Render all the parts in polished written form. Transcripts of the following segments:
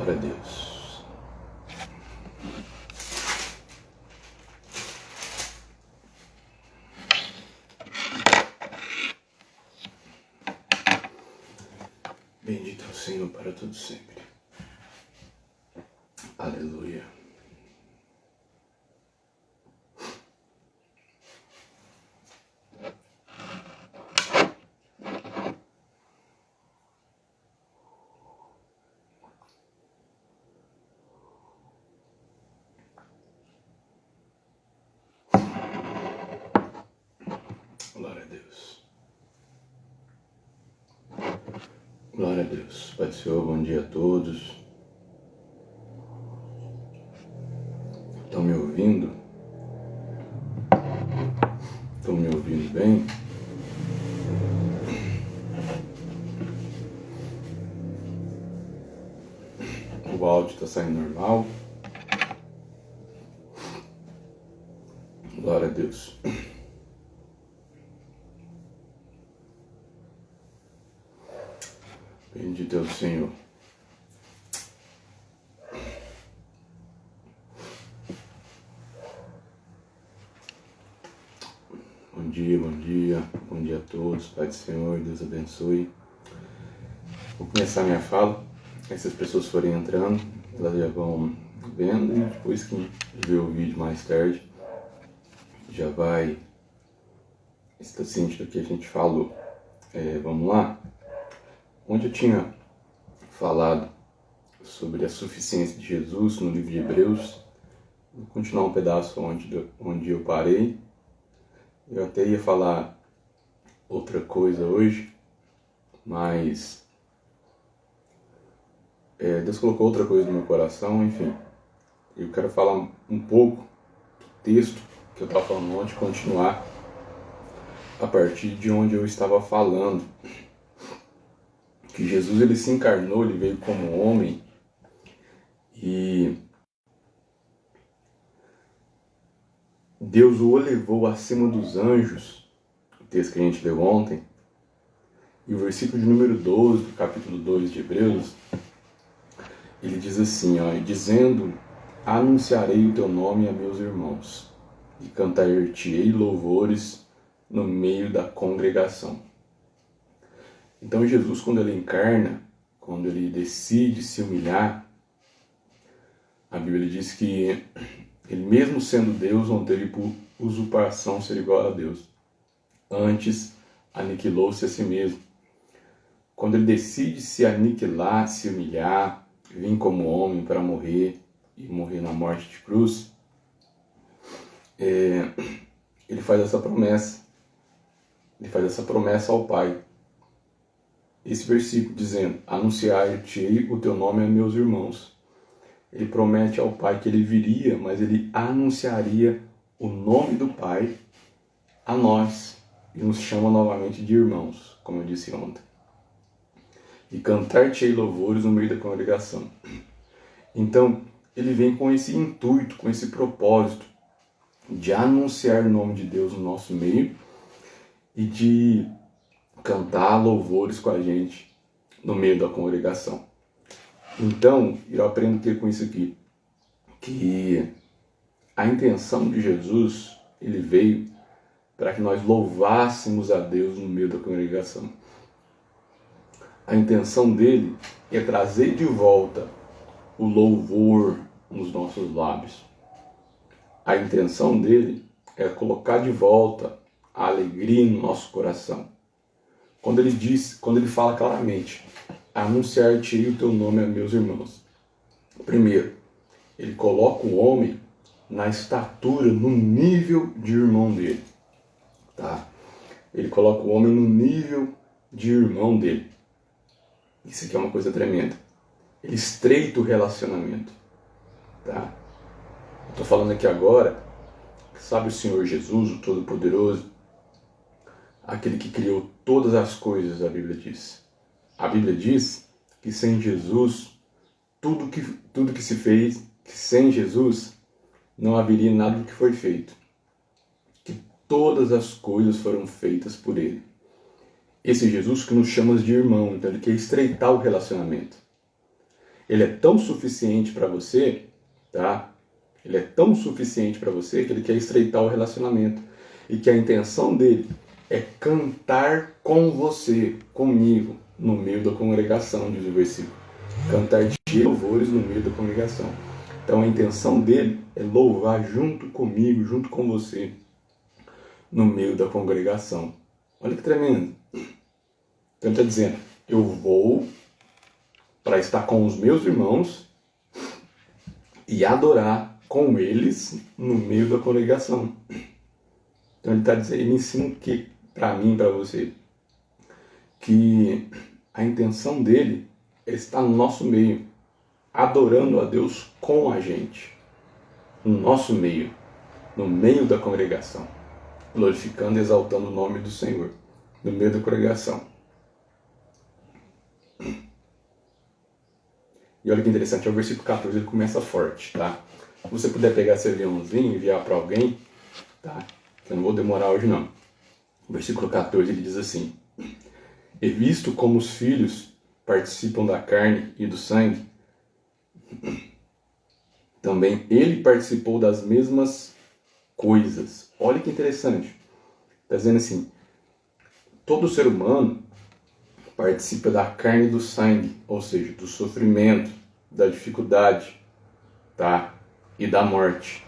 Glória a Deus. Bendito é o Senhor para todo sempre. Aleluia. Glória a Deus. Glória a Deus. Pai do Senhor, bom dia a todos. Estão me ouvindo? Estão me ouvindo bem? O áudio está saindo normal? Glória a Deus. Bendito é o Senhor. Bom dia, bom dia. Bom dia a todos. Pai do Senhor, Deus abençoe. Vou começar minha fala. Se as pessoas forem entrando, elas já vão vendo e depois quem ver o vídeo mais tarde já vai estar ciente do que a gente falou. Vamos lá? Onde eu tinha falado sobre a suficiência de Jesus no livro de Hebreus, vou continuar um pedaço onde eu parei. Eu até ia falar outra coisa hoje, mas Deus colocou outra coisa no meu coração, enfim. Eu quero falar um pouco do texto que eu estava falando ontem, continuar a partir de onde eu estava falando. Que Jesus ele se encarnou, ele veio como homem e Deus o elevou acima dos anjos, o texto que a gente leu ontem, e o versículo de número 12 do capítulo 2 de Hebreus, ele diz assim, dizendo, anunciarei o teu nome a meus irmãos, e cantar-te-ei louvores no meio da congregação. Então Jesus, quando ele encarna, quando ele decide se humilhar, a Bíblia diz que ele, mesmo sendo Deus, não teve por usurpação ser igual a Deus. Antes, aniquilou-se a si mesmo. Quando ele decide se aniquilar, se humilhar, vir como homem para morrer, e morrer na morte de cruz, ele faz essa promessa. Ele faz essa promessa ao Pai. Esse versículo dizendo, anunciar-te-ei o teu nome a meus irmãos. Ele promete ao Pai que ele viria, mas ele anunciaria o nome do Pai a nós. E nos chama novamente de irmãos, como eu disse ontem. E cantar-te-ei louvores no meio da congregação. Então, ele vem com esse intuito, com esse propósito de anunciar o nome de Deus no nosso meio e de cantar louvores com a gente no meio da congregação. Então, eu aprendo o que com isso aqui? Que a intenção de Jesus, ele veio para que nós louvássemos a Deus no meio da congregação. A intenção dele é trazer de volta o louvor nos nossos lábios. A intenção dele é colocar de volta a alegria no nosso coração. Quando ele fala claramente, anunciar-te-ei o teu nome a meus irmãos. Primeiro, ele coloca o homem na estatura, no nível de irmão dele. Tá? Ele coloca o homem no nível de irmão dele. Isso aqui é uma coisa tremenda. Ele estreita o relacionamento. Tá? Eu estou falando aqui agora, sabe o Senhor Jesus, o Todo-Poderoso, aquele que criou todas as coisas, a Bíblia diz. A Bíblia diz que sem Jesus, tudo que se fez, que sem Jesus não haveria nada do que foi feito. Que todas as coisas foram feitas por Ele. Esse Jesus que nos chama de irmão, então Ele quer estreitar o relacionamento. ele é tão suficiente para você, tá? Ele é tão suficiente para você que ele quer estreitar o relacionamento. E que a intenção dele é cantar com você, comigo, no meio da congregação, diz o versículo. Cantar de louvores no meio da congregação. Então a intenção dele é louvar junto comigo, junto com você, no meio da congregação. Olha que tremendo. Então ele está dizendo, eu vou para estar com os meus irmãos e adorar com eles no meio da congregação. Então ele está dizendo, ele ensina o que para mim, para você, que a intenção dele é estar no nosso meio, adorando a Deus com a gente, no nosso meio, no meio da congregação, glorificando e exaltando o nome do Senhor, no meio da congregação. E olha que interessante, o versículo 14 ele começa forte, tá? Se você puder pegar esse aviãozinho e enviar para alguém, tá? Eu não vou demorar hoje não. O versículo 14 ele diz assim: e visto como os filhos participam da carne e do sangue, também ele participou das mesmas coisas. Olha que interessante. Está dizendo assim, todo ser humano participa da carne e do sangue, ou seja, do sofrimento, da dificuldade, tá? E da morte.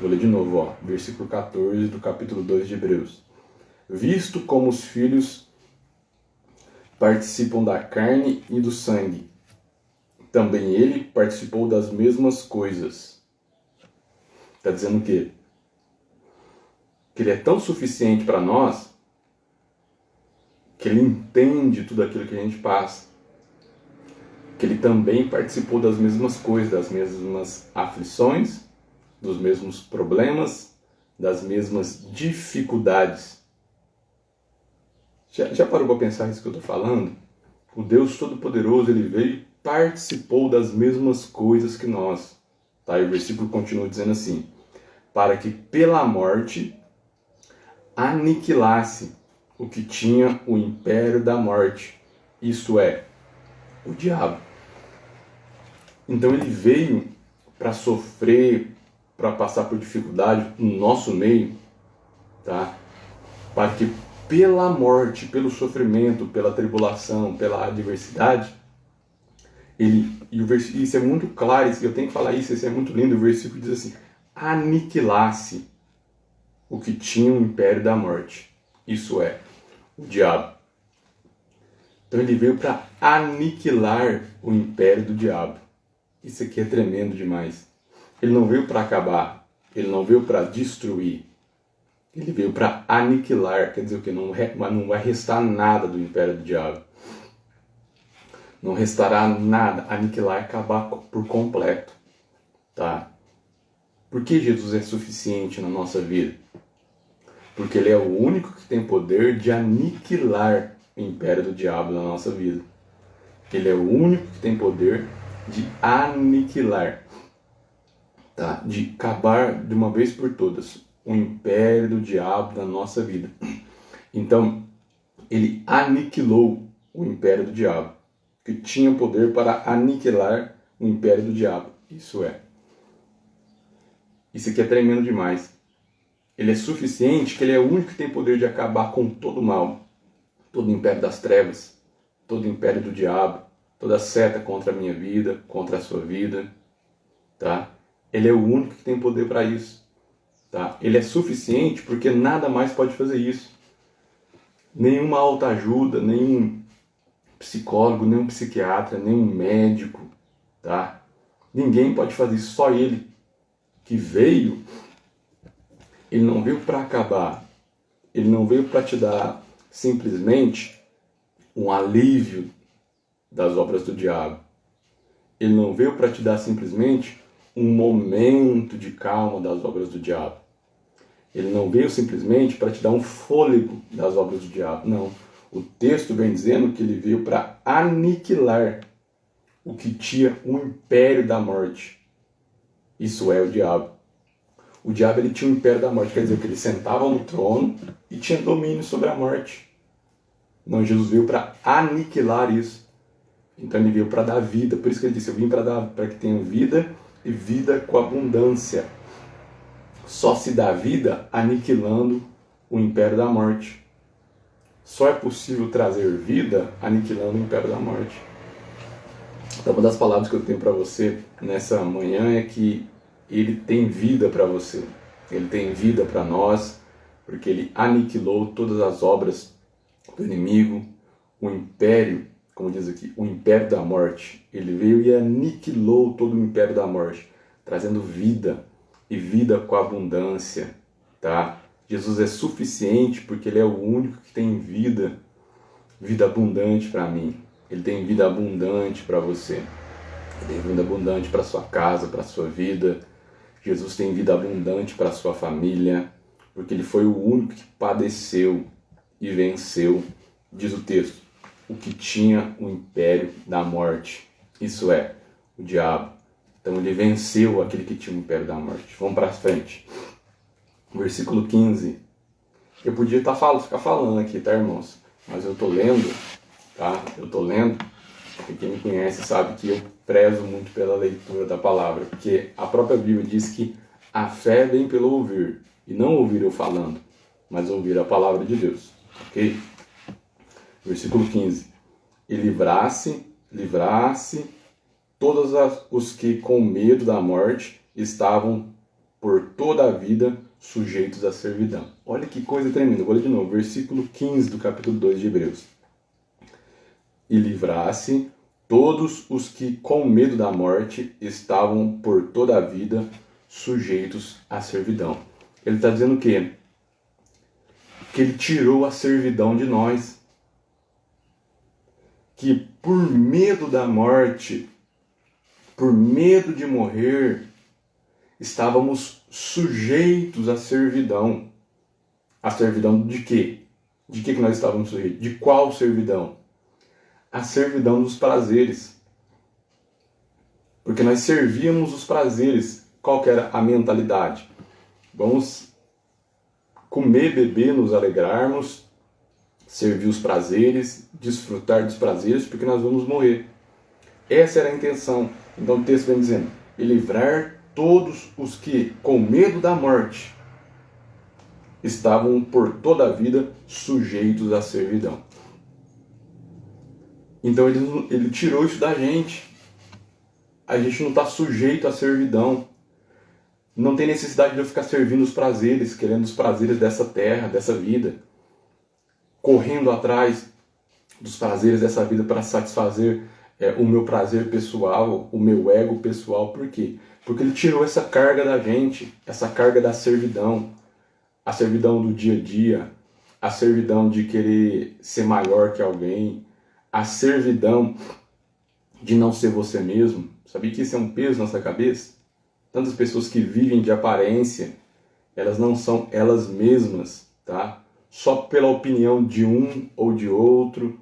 Vou ler de novo, ó, versículo 14 do capítulo 2 de Hebreus. Visto como os filhos participam da carne e do sangue, também ele participou das mesmas coisas. Está dizendo o quê? Que ele é tão suficiente para nós que ele entende tudo aquilo que a gente passa. Que ele também participou das mesmas coisas, das mesmas aflições, dos mesmos problemas, das mesmas dificuldades. Já parou para pensar isso que eu estou falando? O Deus Todo-Poderoso, ele veio e participou das mesmas coisas que nós. Tá? E o versículo continua dizendo assim, para que pela morte aniquilasse o que tinha o império da morte, isto é, o diabo. Então ele veio para sofrer, para passar por dificuldade no nosso meio, tá? Para que pela morte, pelo sofrimento, pela tribulação, pela adversidade, isso é muito claro, eu tenho que falar isso é muito lindo, o versículo diz assim, aniquilasse o que tinha o império da morte, isso é, o diabo. Então ele veio para aniquilar o império do diabo. Isso aqui é tremendo demais. Ele não veio para acabar, ele não veio para destruir, ele veio para aniquilar, quer dizer o que? Não vai restar nada do império do diabo. Não restará nada, aniquilar, acabar por completo. Tá? Por que Jesus é suficiente na nossa vida? Porque ele é o único que tem poder de aniquilar o império do diabo na nossa vida. Ele é o único que tem poder de aniquilar, tá? De acabar de uma vez por todas o império do diabo na nossa vida. Então, ele aniquilou o império do diabo, que tinha poder para aniquilar o império do diabo. Isso aqui é tremendo demais. Ele é suficiente, que ele é o único que tem poder de acabar com todo o mal, todo o império das trevas, todo o império do diabo, toda seta contra a minha vida, contra a sua vida, tá? Ele é o único que tem poder para isso, tá? Ele é suficiente porque nada mais pode fazer isso. Nenhuma autoajuda, nenhum psicólogo, nenhum psiquiatra, nenhum médico, tá? Ninguém pode fazer isso, só ele que veio. Ele não veio para acabar, ele não veio para te dar simplesmente um alívio das obras do diabo. Ele não veio para te dar simplesmente um momento de calma das obras do diabo. Ele não veio simplesmente para te dar um fôlego das obras do diabo. Não. O texto vem dizendo que ele veio para aniquilar o que tinha o império da morte. Isso é o diabo. O diabo ele tinha o império da morte, quer dizer que ele sentava no trono e tinha domínio sobre a morte. Não, Jesus veio para aniquilar isso. Então ele veio para dar vida. Por isso que ele disse, eu vim para que tenham vida e vida com abundância. Só se dá vida aniquilando o império da morte. Só é possível trazer vida aniquilando o império da morte. Então, uma das palavras que eu tenho para você nessa manhã é que ele tem vida para você. Ele tem vida para nós, porque ele aniquilou todas as obras do inimigo, o império, como diz aqui, o império da morte. Ele veio e aniquilou todo o império da morte, trazendo vida e vida com abundância, tá? Jesus é suficiente porque ele é o único que tem vida abundante para mim. Ele tem vida abundante para você. Ele tem vida abundante para sua casa, para sua vida. Jesus tem vida abundante para sua família, porque ele foi o único que padeceu e venceu, diz o texto, o que tinha o império da morte. Isso é, o diabo. Então ele venceu aquele que tinha o império da morte. Vamos para frente. Versículo 15. Eu podia ficar falando aqui, tá, irmãos? Mas eu tô lendo, tá? Eu tô lendo. E quem me conhece sabe que eu prezo muito pela leitura da palavra. Porque a própria Bíblia diz que a fé vem pelo ouvir. E não ouvir eu falando, mas ouvir a palavra de Deus. Ok? Versículo 15. E livrasse todos os que com medo da morte estavam por toda a vida sujeitos à servidão. Olha que coisa tremenda. Vou ler de novo. Versículo 15 do capítulo 2 de Hebreus. E livrasse todos os que com medo da morte estavam por toda a vida sujeitos à servidão. Ele está dizendo o quê? Que ele tirou a servidão de nós. Que por medo da morte, por medo de morrer, estávamos sujeitos à servidão. A servidão de quê? De que nós estávamos sujeitos? De qual servidão? A servidão dos prazeres. Porque nós servíamos os prazeres. Qual que era a mentalidade? Vamos comer, beber, nos alegrarmos, servir os prazeres, desfrutar dos prazeres, porque nós vamos morrer. Essa era a intenção. Então o texto vem dizendo, e livrar todos os que, com medo da morte, estavam por toda a vida sujeitos à servidão. Então ele tirou isso da gente. A gente não está sujeito à servidão. Não tem necessidade de eu ficar servindo os prazeres, querendo os prazeres dessa terra, dessa vida. Correndo atrás dos prazeres dessa vida para satisfazer o meu prazer pessoal, o meu ego pessoal. Por quê? Porque ele tirou essa carga da gente, essa carga da servidão. A servidão do dia a dia, a servidão de querer ser maior que alguém, a servidão de não ser você mesmo. Sabia que isso é um peso na nossa cabeça? Tantas pessoas que vivem de aparência, elas não são elas mesmas, tá? Só pela opinião de um ou de outro,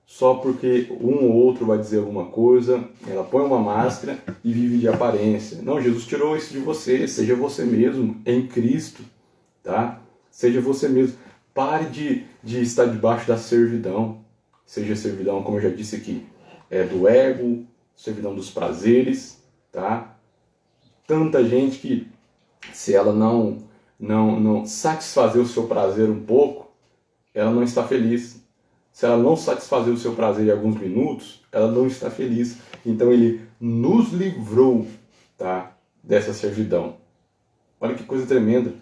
só porque um ou outro vai dizer alguma coisa, ela põe uma máscara e vive de aparência. Não, Jesus tirou isso de você, seja você mesmo em Cristo, tá? Seja você mesmo. Pare de estar debaixo da servidão. Seja servidão, como eu já disse aqui, do ego, servidão dos prazeres, tá? Tanta gente que, se ela não satisfazer o seu prazer um pouco, ela não está feliz. Se ela não satisfazer o seu prazer em alguns minutos, ela não está feliz. Então ele nos livrou, tá, dessa servidão. Olha que coisa tremenda.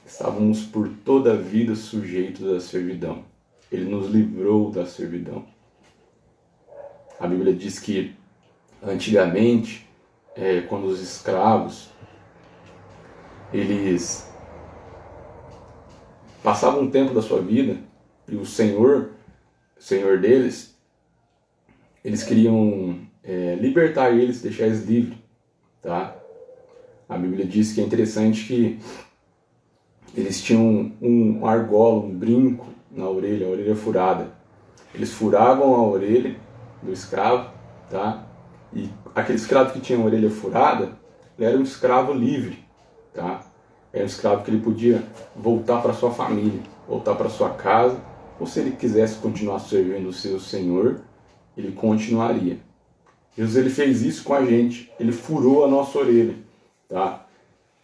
Estávamos por toda a vida sujeitos à servidão. Ele nos livrou da servidão. A Bíblia diz que antigamente, quando os escravos eles passavam um tempo da sua vida e o Senhor deles, eles queriam libertar eles, deixar eles livres, tá? A Bíblia diz que é interessante que eles tinham um argola, um brinco na orelha, a orelha furada. Eles furavam a orelha do escravo, tá? E aquele escravo que tinha a orelha furada, ele era um escravo livre, tá? Era um escravo que ele podia voltar para sua família, voltar para sua casa ou se ele quisesse continuar servindo o seu Senhor, ele continuaria. Jesus ele fez isso com a gente, ele furou a nossa orelha, tá?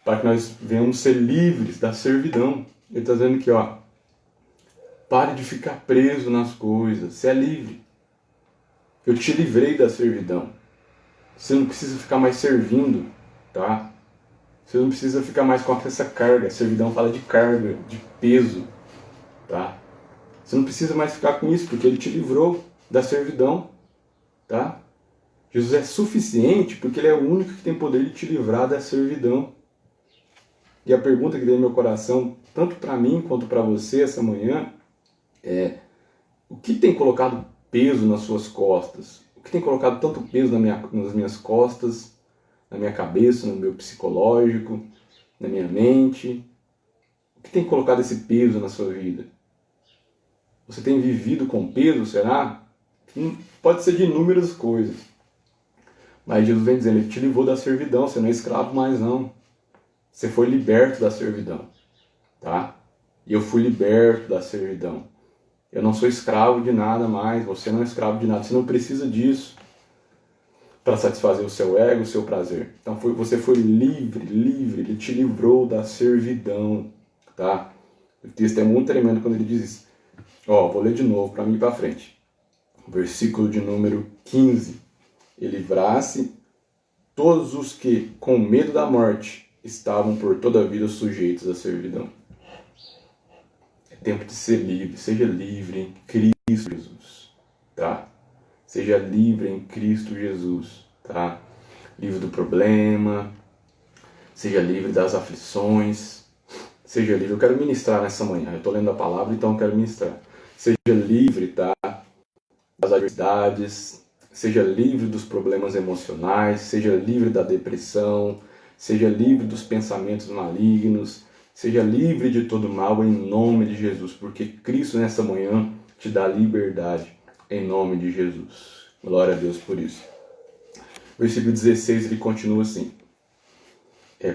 Para que nós venhamos ser livres da servidão. Ele está dizendo aqui, ó, pare de ficar preso nas coisas, você é livre. Eu te livrei da servidão. Você não precisa ficar mais servindo, tá? Você não precisa ficar mais com essa carga. A servidão fala de carga, de peso, tá? Você não precisa mais ficar com isso, porque ele te livrou da servidão, tá? Jesus é suficiente porque ele é o único que tem poder de te livrar da servidão. E a pergunta que veio no meu coração, tanto para mim quanto para você essa manhã, é: o que tem colocado peso nas suas costas? O que tem colocado tanto peso nas minhas costas, na minha cabeça, no meu psicológico, na minha mente? O que tem colocado esse peso na sua vida? Você tem vivido com peso, será? Pode ser de inúmeras coisas. Mas Jesus vem dizendo, ele te livrou da servidão, você não é escravo mais não. Você foi liberto da servidão, tá? E eu fui liberto da servidão. Eu não sou escravo de nada mais, você não é escravo de nada, você não precisa disso para satisfazer o seu ego, o seu prazer. Então você foi livre, ele te livrou da servidão, tá? O texto é muito tremendo quando ele diz isso. Ó, vou ler de novo para mim ir para frente. Versículo de número 15. E livrasse todos os que, com medo da morte, estavam por toda a vida sujeitos à servidão. É tempo de ser livre. Seja livre em Cristo Jesus, tá? Seja livre em Cristo Jesus, tá? Livre do problema, seja livre das aflições, seja livre. Eu quero ministrar nessa manhã. Eu estou lendo a palavra, então eu quero ministrar. Seja livre, tá? Das adversidades, seja livre dos problemas emocionais, seja livre da depressão, seja livre dos pensamentos malignos, seja livre de todo mal em nome de Jesus, porque Cristo nessa manhã te dá liberdade em nome de Jesus. Glória a Deus por isso. Versículo 16 ele continua assim: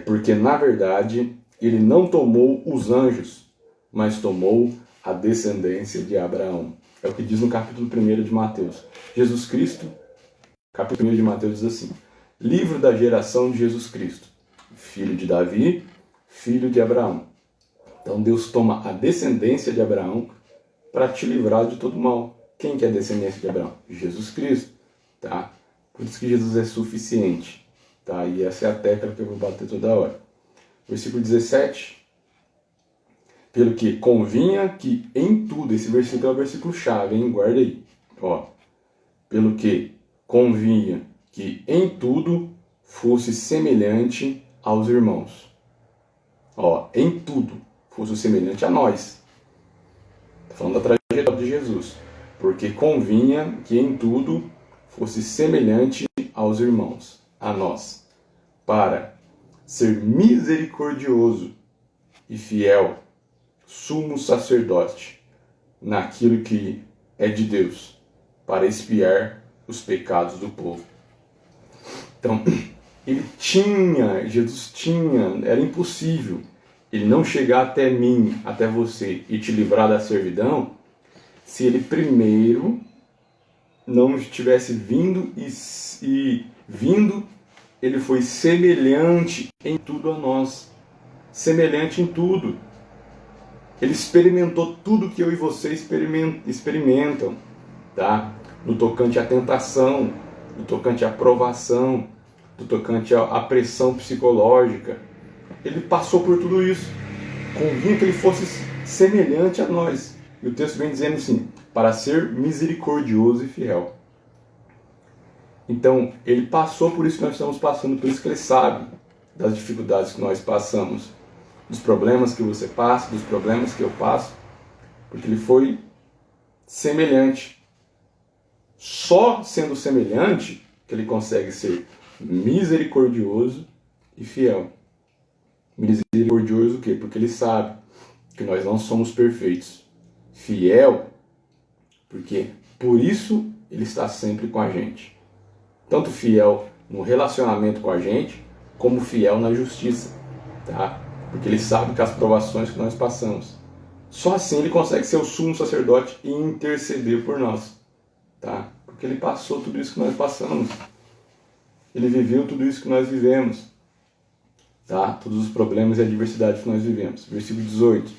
porque na verdade ele não tomou os anjos, mas tomou a descendência de Abraão. É o que diz no capítulo 1 de Mateus. Jesus Cristo, capítulo 1 de Mateus diz assim: livro da geração de Jesus Cristo, filho de Davi, filho de Abraão. Então Deus toma a descendência de Abraão para te livrar de todo mal. Quem que é a descendência de Abraão? Jesus Cristo, tá? Por isso que Jesus é suficiente, tá? E essa é a tecla que eu vou bater toda hora. Versículo 17. Pelo que convinha que em tudo, esse versículo é o versículo chave, hein? Guarda aí. Ó, pelo que convinha que em tudo fosse semelhante aos irmãos. Ó, em tudo fosse semelhante a nós. Está falando da trajetória de Jesus. Porque convinha que em tudo fosse semelhante aos irmãos, a nós, para ser misericordioso e fiel, sumo sacerdote, naquilo que é de Deus, para expiar os pecados do povo. Então, Jesus tinha, era impossível ele não chegar até mim, até você, e te livrar da servidão, se ele primeiro não tivesse vindo e vindo, ele foi semelhante em tudo a nós. Semelhante em tudo. Ele experimentou tudo que eu e você experimentam, tá? No tocante à tentação, no tocante à provação, no tocante à pressão psicológica. Ele passou por tudo isso. Convinha que ele fosse semelhante a nós. E o texto vem dizendo assim: para ser misericordioso e fiel. Então, ele passou por isso que nós estamos passando, por isso que ele sabe das dificuldades que nós passamos, dos problemas que você passa, dos problemas que eu passo, porque ele foi semelhante. Só sendo semelhante que ele consegue ser misericordioso e fiel. Misericordioso o quê? Porque ele sabe que nós não somos perfeitos. Fiel, porque por isso ele está sempre com a gente. Tanto fiel no relacionamento com a gente, como fiel na justiça, tá? Porque ele sabe que as provações que nós passamos Só assim ele consegue ser o sumo sacerdote e interceder por nós, tá? Porque ele passou tudo isso que nós passamos. Ele viveu tudo isso que nós vivemos, tá? Todos os problemas e adversidades que nós vivemos. Versículo 18.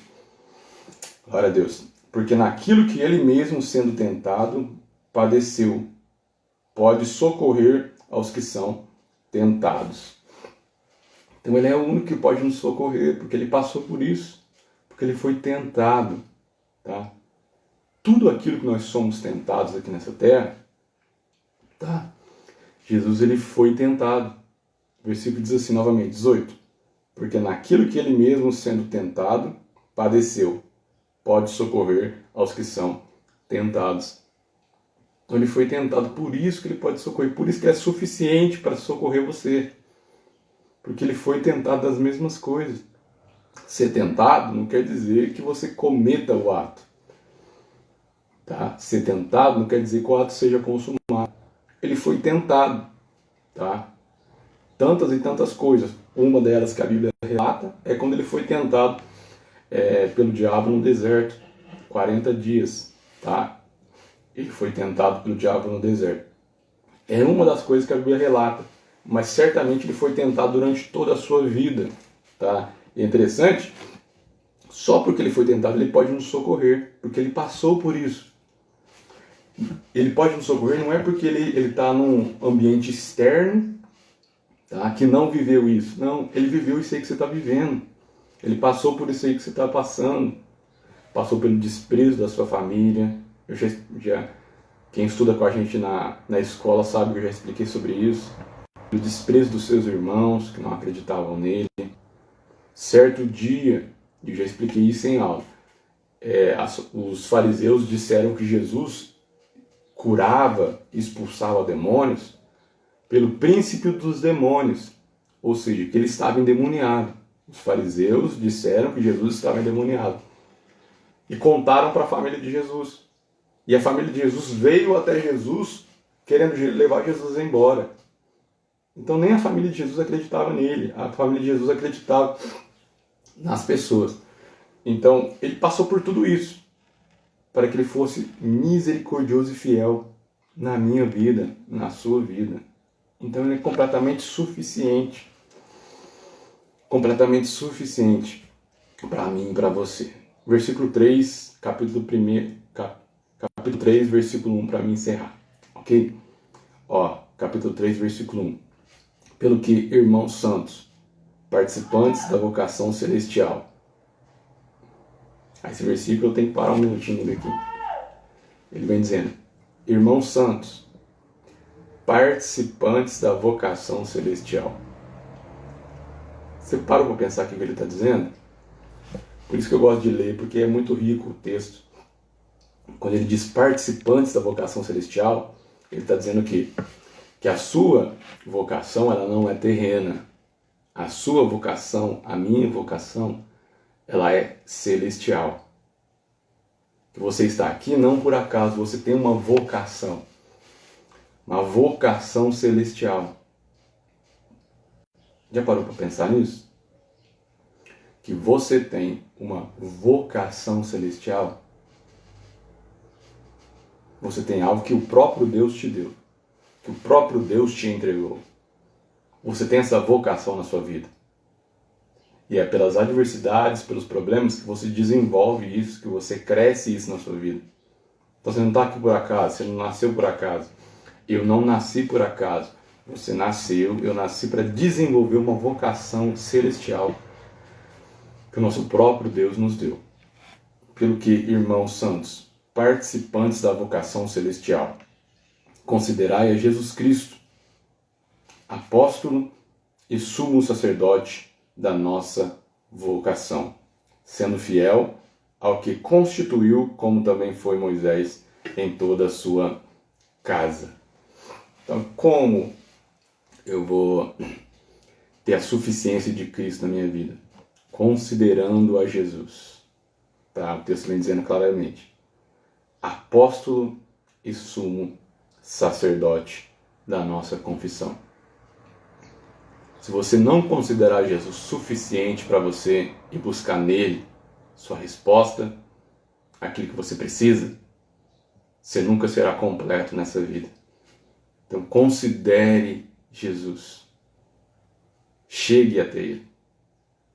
Glória a Deus. Porque naquilo que ele mesmo, sendo tentado, padeceu, pode socorrer aos que são tentados. Então ele é o único que pode nos socorrer, porque ele passou por isso, porque ele foi tentado, tá? Tudo aquilo que nós somos tentados aqui nessa terra, tá? Jesus, ele foi tentado. O versículo diz assim novamente, 18. Porque naquilo que ele mesmo, sendo tentado, padeceu, pode socorrer aos que são tentados. Então ele foi tentado, por isso que ele pode socorrer, por isso que é suficiente para socorrer você. Porque ele foi tentado das mesmas coisas. Ser tentado não quer dizer que você cometa o ato. Tá? Ser tentado não quer dizer que o ato seja consumado. Ele foi tentado. Tá? Tantas e tantas coisas. Uma delas que a Bíblia relata é quando ele foi tentado pelo diabo no deserto. 40 dias. Tá? Ele foi tentado pelo diabo no deserto. É uma das coisas que a Bíblia relata. Mas certamente ele foi tentado durante toda a sua vida. Tá? E é interessante, só porque ele foi tentado, ele pode nos socorrer. Porque ele passou por isso. Ele pode nos socorrer não é porque ele está num ambiente externo, tá, que não viveu isso. Não, ele viveu isso aí que você está vivendo. Ele passou por isso aí que você está passando. Passou pelo desprezo da sua família. Quem estuda com a gente na escola sabe que eu já expliquei sobre isso. O desprezo dos seus irmãos que não acreditavam nele. Certo dia, eu já expliquei isso em aula, os fariseus disseram que Jesus curava, expulsava demônios pelo príncipe dos demônios, ou seja, que ele estava endemoniado. Os fariseus disseram que Jesus estava endemoniado e contaram para a família de Jesus. E a família de Jesus veio até Jesus querendo levar Jesus embora. Então nem a família de Jesus acreditava nele, a família de Jesus acreditava nas pessoas. Então ele passou por tudo isso para que ele fosse misericordioso e fiel na minha vida, na sua vida. Então ele é completamente suficiente para mim e para você. Versículo 3, capítulo 3, versículo 1, para mim encerrar. Ok? Capítulo 3, versículo 1. Pelo que, irmãos santos, participantes da vocação celestial. Esse versículo eu tenho que parar um minutinho aqui. Ele vem dizendo, irmãos santos, participantes da vocação celestial. Você parou para pensar o que ele está dizendo? Por isso que eu gosto de ler, porque é muito rico o texto. Quando ele diz participantes da vocação celestial, ele está dizendo que a sua vocação ela não é terrena. A sua vocação, a minha vocação, ela é celestial. Que você está aqui não por acaso, você tem uma vocação celestial. Já parou para pensar nisso? Que você tem uma vocação celestial. Você tem algo que o próprio Deus te deu, que o próprio Deus te entregou. Você tem essa vocação na sua vida. E é pelas adversidades, pelos problemas que você desenvolve isso, que você cresce isso na sua vida. Então você não está aqui por acaso, você não nasceu por acaso. Eu não nasci por acaso. Você nasceu, eu nasci para desenvolver uma vocação celestial que o nosso próprio Deus nos deu. Pelo que, irmãos santos, participantes da vocação celestial, considerai a Jesus Cristo, apóstolo e sumo sacerdote da nossa vocação, sendo fiel ao que constituiu, como também foi Moisés, em toda a sua casa. Então, como eu vou ter a suficiência de Cristo na minha vida? Considerando a Jesus. Tá? O texto vem dizendo claramente. Apóstolo e sumo sacerdote da nossa confissão. Se você não considerar Jesus suficiente para você e buscar nele, sua resposta, aquilo que você precisa, você nunca será completo nessa vida. Então considere Jesus. Chegue até Ele.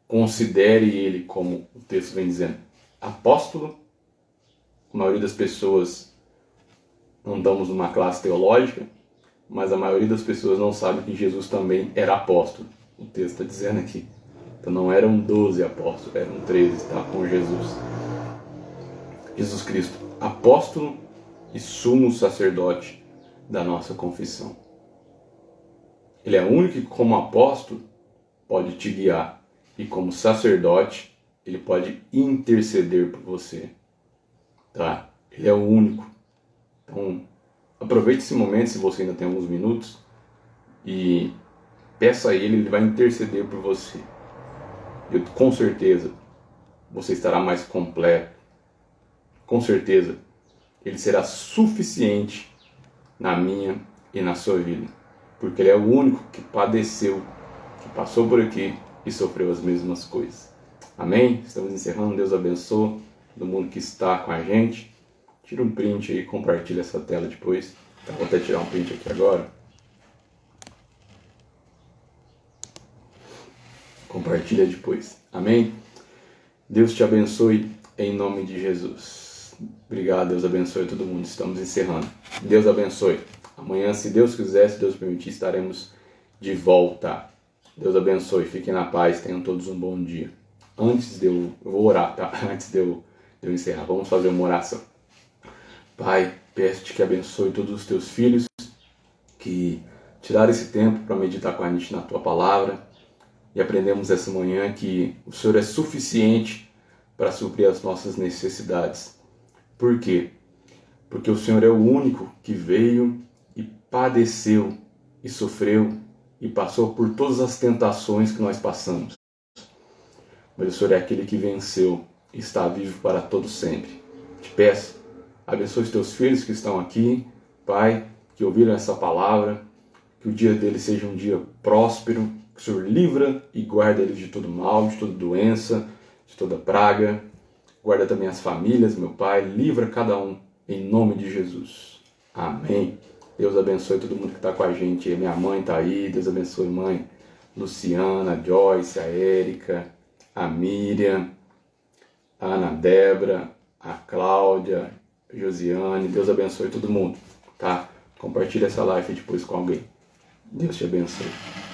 Considere Ele, como o texto vem dizendo, apóstolo. A maioria das pessoas, não estamos numa classe teológica, mas a maioria das pessoas não sabe que Jesus também era apóstolo. O texto está dizendo aqui. Então não eram 12 apóstolos, eram 13, tá? Com Jesus. Jesus Cristo, apóstolo e sumo sacerdote da nossa confissão. Ele é o único que, como apóstolo, pode te guiar. E como sacerdote, ele pode interceder por você. Tá? Ele é o único. Então, aproveite esse momento, se você ainda tem alguns minutos, e peça a ele vai interceder por você. Eu, com certeza, você estará mais completo. Com certeza, ele será suficiente na minha e na sua vida. Porque ele é o único que padeceu, que passou por aqui e sofreu as mesmas coisas. Amém? Estamos encerrando. Deus abençoe todo mundo que está com a gente. Tira um print aí e compartilha essa tela depois. Tá, vou até tirar um print aqui agora. Compartilha depois. Amém? Deus te abençoe em nome de Jesus. Obrigado, Deus abençoe todo mundo. Estamos encerrando. Deus abençoe. Amanhã, se Deus quiser, se Deus permitir, estaremos de volta. Deus abençoe. Fiquem na paz. Tenham todos um bom dia. Antes de eu vou orar, tá? Antes de eu encerrar, vamos fazer uma oração. Pai, peço-te que abençoe todos os teus filhos que tiraram esse tempo para meditar com a gente na tua palavra e aprendemos essa manhã que o Senhor é suficiente para suprir as nossas necessidades. Por quê? Porque o Senhor é o único que veio e padeceu e sofreu e passou por todas as tentações que nós passamos. Mas o Senhor é aquele que venceu e está vivo para todo sempre. Te peço, abençoe os teus filhos que estão aqui, Pai, que ouviram essa palavra, que o dia deles seja um dia próspero, que o Senhor livra e guarda eles de todo mal, de toda doença, de toda praga. Guarda também as famílias, meu Pai, livra cada um, em nome de Jesus. Amém. Deus abençoe todo mundo que está com a gente. Minha mãe está aí, Deus abençoe mãe Luciana, a Joyce, a Érica, a Miriam, a Ana Débora, a Cláudia, a Josiane. Deus abençoe todo mundo, tá? Compartilha essa live depois com alguém. Deus te abençoe.